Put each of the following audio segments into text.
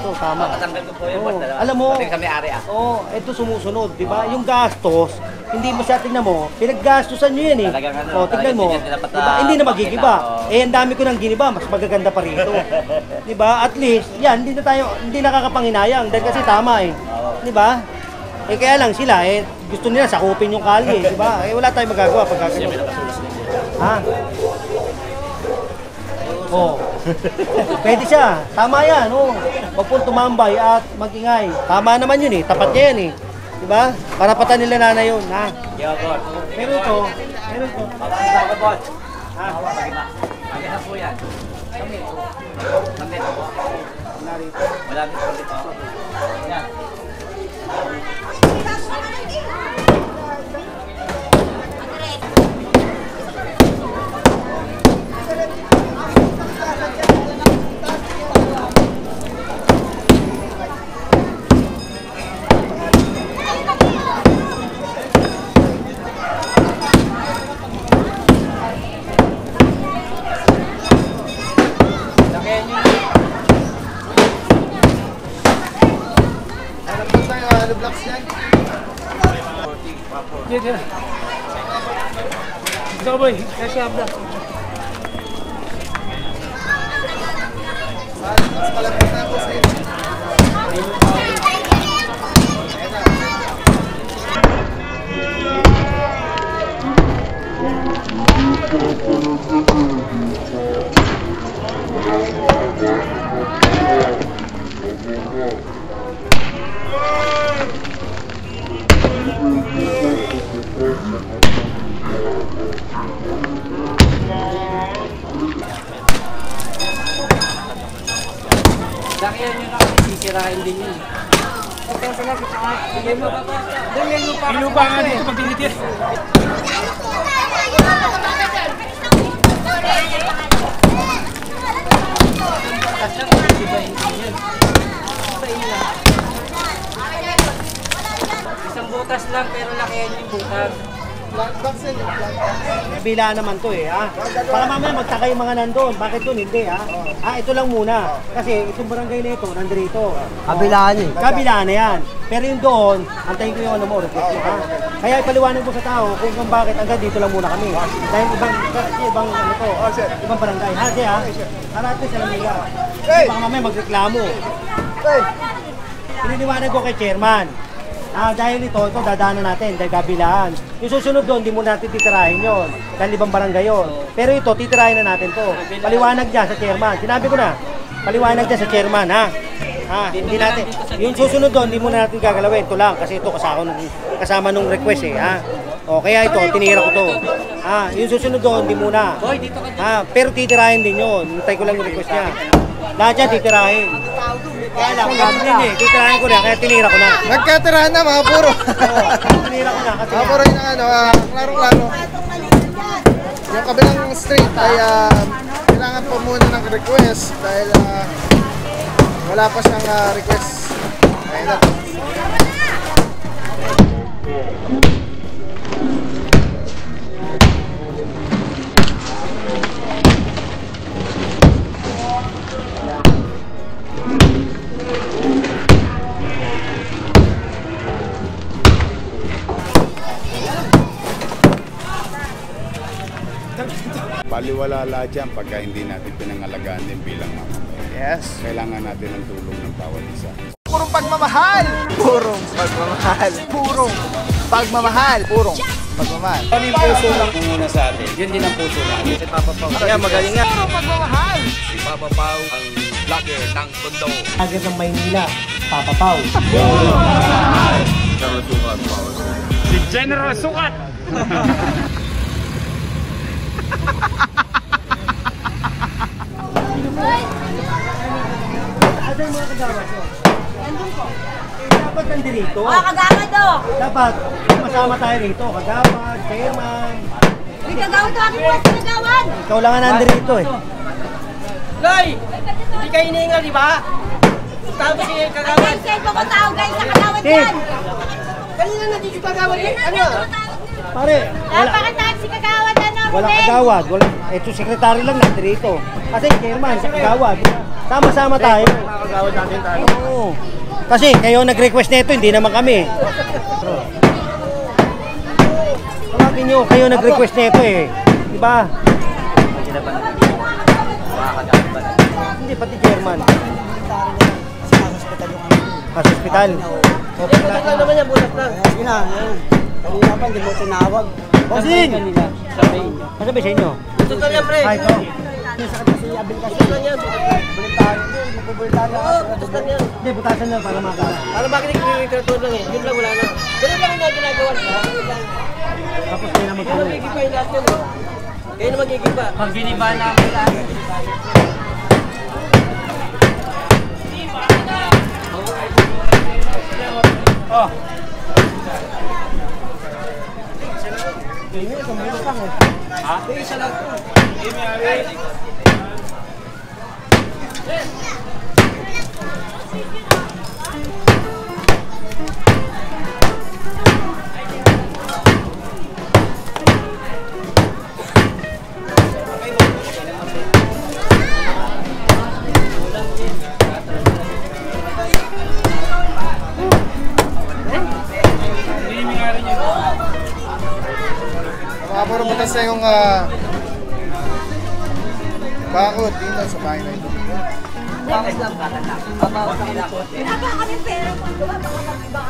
ito, tama. Katanggal ko po yung board. Alam mo, sa may-ari ito sumusunod, di ba? Yung gastos, hindi mo siya, tingnan mo, pinaggastusan nyo yan eh. Tingnan mo, diba? Hindi na magigiba. Ang dami ko nang giniba, mas magaganda pa rito. Di ba? At least, yan, hindi nakakapanginayang dahil kasi tama eh. Di ba? Kaya lang sila, gusto nila sakupin yung kalye, di ba? Wala tayong magagawa pag gagawin. Ha? Pwede siya. Tama yan, Huwag pong tumambay at magingay. Tama naman yun eh. Tapat niya yan eh. Diba? Karapatan nila nanay yun, ha? Pero ito. Ako, boss. Ha? Maganda po yan. Nandito po. Malapit po dito. Yan. Dito. Ito boy, kasi abla. Mas malapit na ako sa inyo. Lakihan nyo na kasi sisirahin din yun. Inupa nga dito pag dinitis. Isang butas lang pero lakihan yung butas. Bila naman to ha. Baka mamaya magtaka yung mga nandun. Bakit doon? Hindi ha. Ito lang muna. Kasi itong barangay na ito, nandito. Kabilaan eh. Kabilaan na yan. Pero yung doon, antayin ko yung ano mo, request mo ha. Kaya ipaliwanag mo sa tao kung bakit hanggang dito lang muna kami. Dahil ibang ano to, ibang barangay. Ha, siya ha. Harap ko sa Lamia. Baka mamaya magreklamo. Piniliwanag ko kay chairman. Dahil ito dadaanan natin dahil kabilaan. Yung susunod doon, hindi mo natin titirahin yun. Dahil ibang barangay yun. Pero ito, titirahin na natin to. Paliwanag dyan sa chairman. Sinabi ko na, paliwanag dyan sa chairman, ha? Hindi natin. Yung susunod doon, hindi mo na natin gagalawin. Ito lang, kasi ito kasama nung request ha? Kaya ito, tinira ko to. Yung susunod doon, hindi muna. Pero titirahin din yun. Hintay ko lang yung request niya. Lahat yan, titirahin. Kaya lang, titirahin ko na, kaya tinira ko na. Nagkatirahan na mga puro. Tinira ko na kasi mga puro yung klaro-klaro. Yung kabilang street ay kailangan po muna ng request dahil wala pa siyang request. Ayun na. Baliwala lahat yan pagka hindi natin pinangalagaan din bilang mamamayan. Yes. Kailangan natin ng tulong ng bawat isa. Purong pagmamahal! Purong pagmamahal! Purong pagmamahal! Purong pagmamahal! Ano yung puso lang muna sa atin? Yun din ang puso natin. Si Papa Pao. Kaya magaling nga. Purong pagmamahal! Si Papa Pao ang vlogger ng Tondo. Agad ng Maynila, Papa Pao. Si General Sukat! Ano yung mga kagawad nyo? Nandun po. Dapat nandito. Kagawad o! Dapat masama tayo rito. Kagawad, chairman. May kagawad o! Akin po ang kagawad! Ikaw lang nga nandito Loy! Hindi kayo hinihingal, di ba? Tapos yung kagawad. Ay, send mo tao guys sa kagawad yan! Kanina nandito kagawad eh. Ano? Pare, Napakatag si kagawad ano! Walang kagawad. Ito, sekretary lang natin dito. Kasi chairman, sa kagawad. Sama-sama tayo. Nakakagawad natin tayo. Oo. Kasi kayo nag-request nito, hindi naman kami. Tawagin nyo, kayo nag-request nito eh. Diba? Hindi, pati chairman. Sa hospital. Eh, butas lang naman yan, butas lang. Sige na, kanina pa, hindi mo tinawag. Bossing! Masabi sa inyo? Butas lang yan, pre. Ay, ito. Butas lang yan, butas lang. Oo, butas lang yan. Hindi, butasan lang para makakala. Para bakit nagkikreator lang eh. Yun lang, wala na. Ganun lang yung ginagawa. Tapos kayo naman Kayo tuloy. magiging yung lahat yun eh. Kayo na magiging pa. Pag giniba namin lahat. Oh. Puro butas na yung bakod dito sa bahay na ito. Wala kami pera pag gawa, baka mag-iba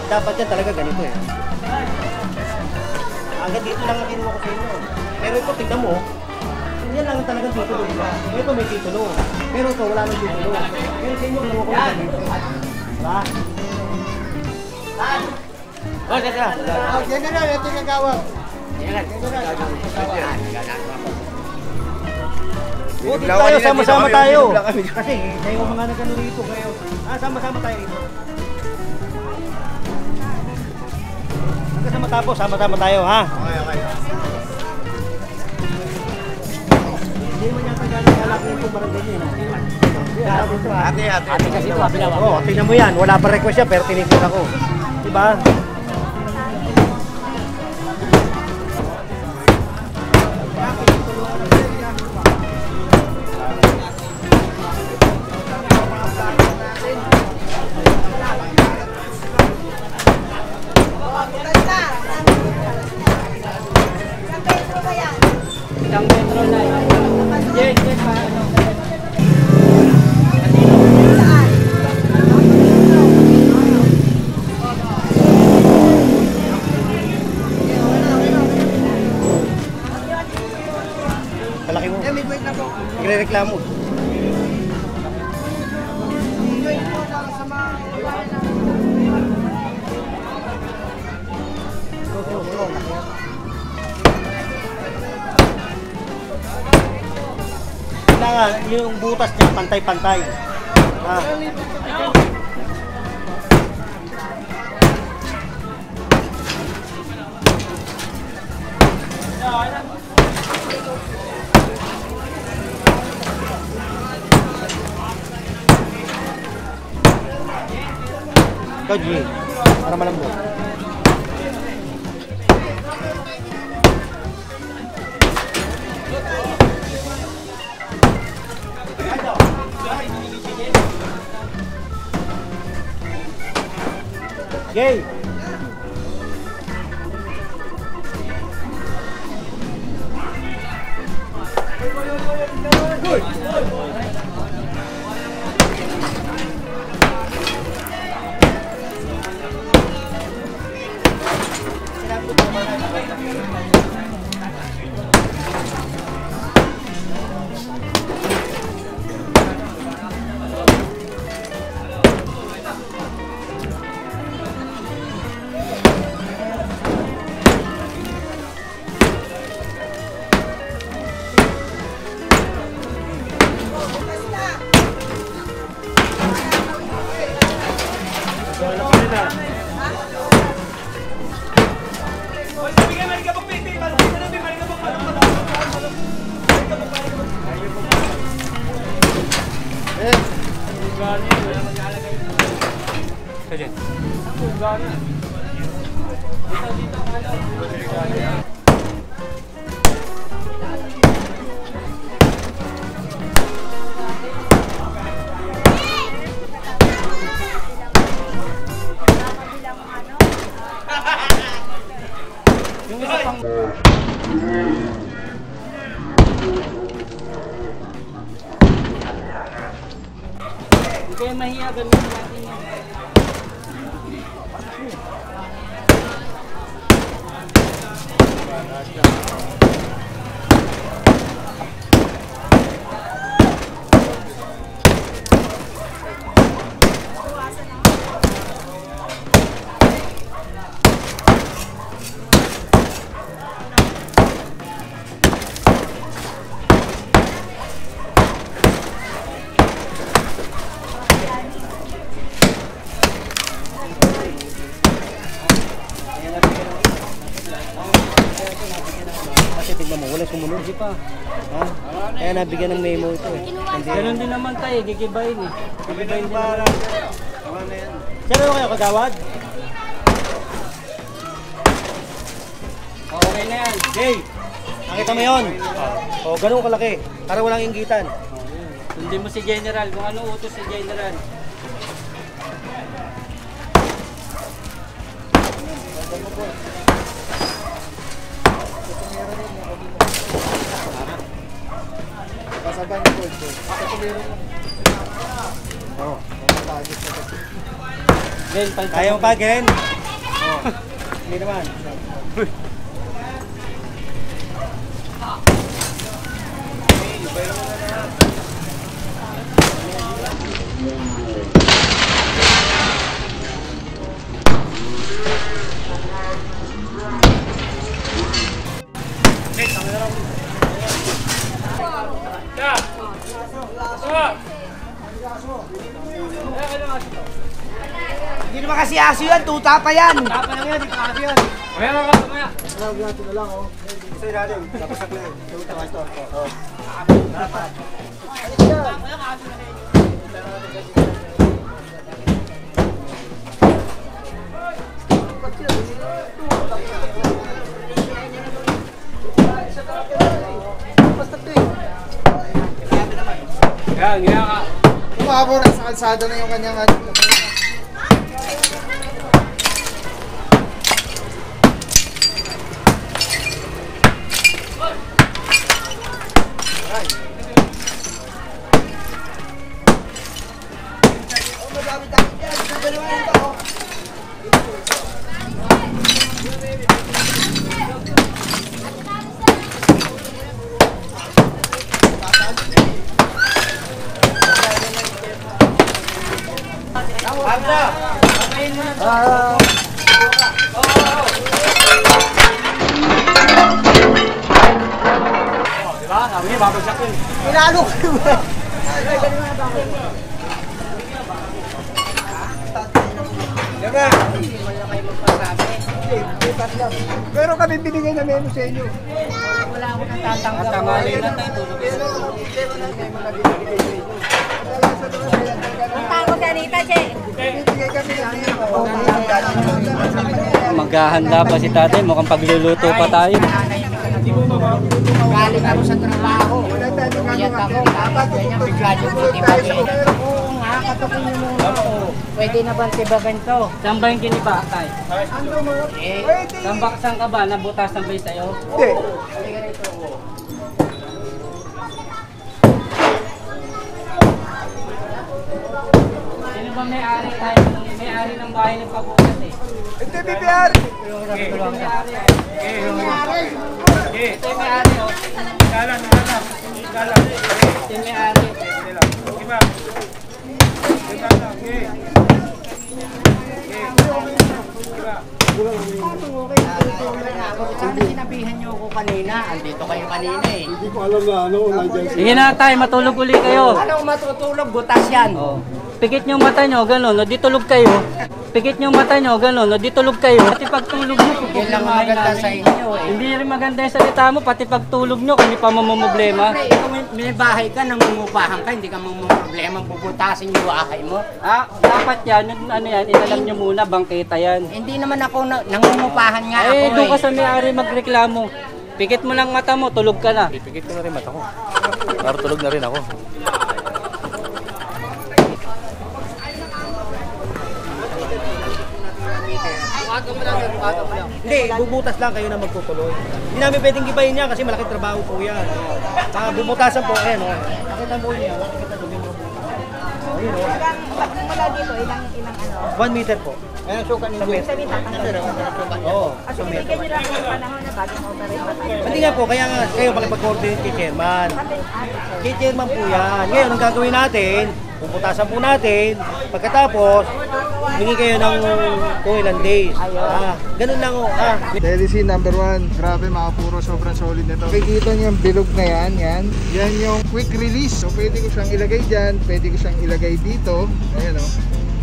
Dapat yan talaga ganito eh. Hanggang dito lang ang kinuha ko sa inyo. Pero ito, tignan mo. Yan lang talagang titulo, di ba? Ito may titulo. Pero ito, wala nang titulo. Pero sa inyo, kinuha ko lang ganito. Diba? Oh, teka. Yan na lang, ito yung gagawad. Buti tayo, sama-sama tayo. Kasi kayo mga nagano rito kayo. Sama-sama tayo rito. Hanggang sa matapos, sama-sama tayo, ha? Okay. Hindi mo yata gano'ng alak yung barangay niyo, no? Ate kasi ito, binawa. Oo, tingnan mo yan. Wala pa request yan, pero tinigil ako. Diba? Isang metro na yun. Yes, pa. Palaki mo. Nagre-reklamo. Kailangan yung butas niya pantay-pantay. Ikaw, G. Para malambot. Gay! Hindi kayo mahiya, ganun natin yan. Kasi tignan mo, wala sumunod. Di pa. Ha? Kaya nabigyan ng memo ito eh. Ganun din naman tayo, gigibayin eh. Gigibayin din naman. Sino kayo kagawad? Okay na yan. Gay! Nakita mo yun? O, ganun kalaki. Para walang inggitan. Sundin mo si General, kung ano utos si General. Kasagan ko ito. Sa tumiro mo. Oo. Mamatagit na ito. Gen, Kaya mo pa, Gen? O. Hindi naman. Hindi naman kasi aso yan, tuta pa yan. Tapa lang yan, di pa kasi yan. Tawag natin na lang, oh. Isa natin, tapos sa clear. Ito, ito. Oh. Yan, yan ka. Umabor na sa kalsada na yung kanyang ano. Pinalo ko ba? Pero kami binigay na memo sa inyo. Wala ako nang tatanggap. At tangali na tayo, tulog. Pero hindi mo na binigay sa inyo. Kadalasan naman Punta ko si Anita, Che. Maghahanda pa si tatay, mukhang pagluluto pa tayo. Galing ako sa trabaho. Iyak ako, dapat ganyan bigla yung titibag eh. Oo nga, katukin niyo muna ako. Pwede na ba tibagan to? Saan ba yung kiniba, tay? Saan ka ba? Nabutas ng bay sa'yo? Hindi. Sino ba may-ari tayo? May-ari ng bahay ng pabukas eh. Hindi, BBR! Ito yung may-ari eh. Ito yung may-ari oh. Ito yung may-ari. Sana sinabihan niyo ako kanina. Andito kayo kanina eh. Sige na tayo, matulog uli kayo. Anong matutulog? Butas yan. Oh. Pikit nyo mata nyo, gano'n, o di tulog kayo. Pikit nyo mata nyo, gano'n, o di tulog kayo. Pati pagtulog nyo, Yan lang ang maganda sa inyo eh. Hindi rin maganda yung salita mo, pati pagtulog nyo, kami pa mamumblema. Siyempre, ikaw may bahay ka, nangungupahan ka, hindi ka problema bubutasin yung bahay mo. Ah, dapat yan, ano yan, inalam nyo muna, bangketa yan. Hindi naman ako nangungupahan nga ako Eh, doon ka eh. sa may-ari magreklamo. Pikit mo lang mata mo, tulog ka na. Pipikit ko na rin mata ko. Para tulog na rin ako. Hindi, bubutas lang kayo na magtutuloy. Hindi namin pwedeng gibayin niya kasi malaking trabaho po yan. Bubutasan po, ayan o. Nakita po niya, nakita po niya. Ayun o. Mula dito, ilang ano. 1 meter po. Ayan ang suka ninyo. Sabihin, tatanggalin. Oo. At binigyan nyo lang ng panahon na bago ma-operate pa tayo. Hindi nga po, kaya nga kayo makipag-coordinate kay Chairman. Kay Chairman po yan. Ngayon, ang gagawin natin, puputasan po natin. Pagkatapos, hingi kayo ng kung ilang days. Ganun lang o. Telecine number 1. Grabe mga puro, sobrang solid nito. Kikita niyo yung bilog na yan, yan yung quick release. So pwede ko siyang ilagay dyan, pwede ko siyang ilagay dito. Ayan o.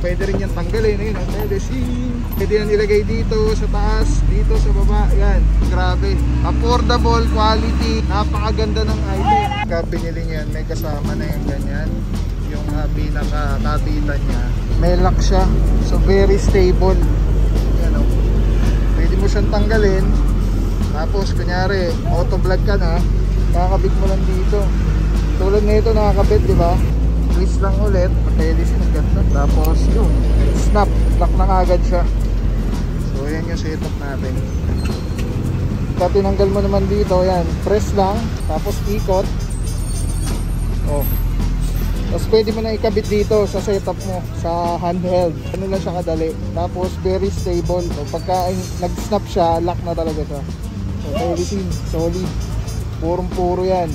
Pwede rin yung tanggalin. Ayun o, telecine. Pwede yan ilagay dito sa taas, dito sa baba. Yan, grabe. Affordable, quality, napakaganda ng item. Kapag binili niyan, may kasama na yung ganyan. Yung pinaka-kabitan niya. May lock siya. So very stable. Yan o. Pwede mo siyang tanggalin. Tapos kunyari, auto vlog ka na, kakabit mo lang dito. Tulad na ito nakakabit, di ba? Twist lang ulit, patelis ng ganda. Tapos yun, snap, lock na agad siya. So yan yung setup natin. Pag tinanggal mo naman dito, yan, press lang, tapos ikot. Oh. Tapos pwede mo na ikabit dito sa setup mo, sa handheld. Ano lang siya kadali. Tapos very stable. So pagka nag-snap siya, lock na talaga siya. So telecine, solid. Purong-puro yan.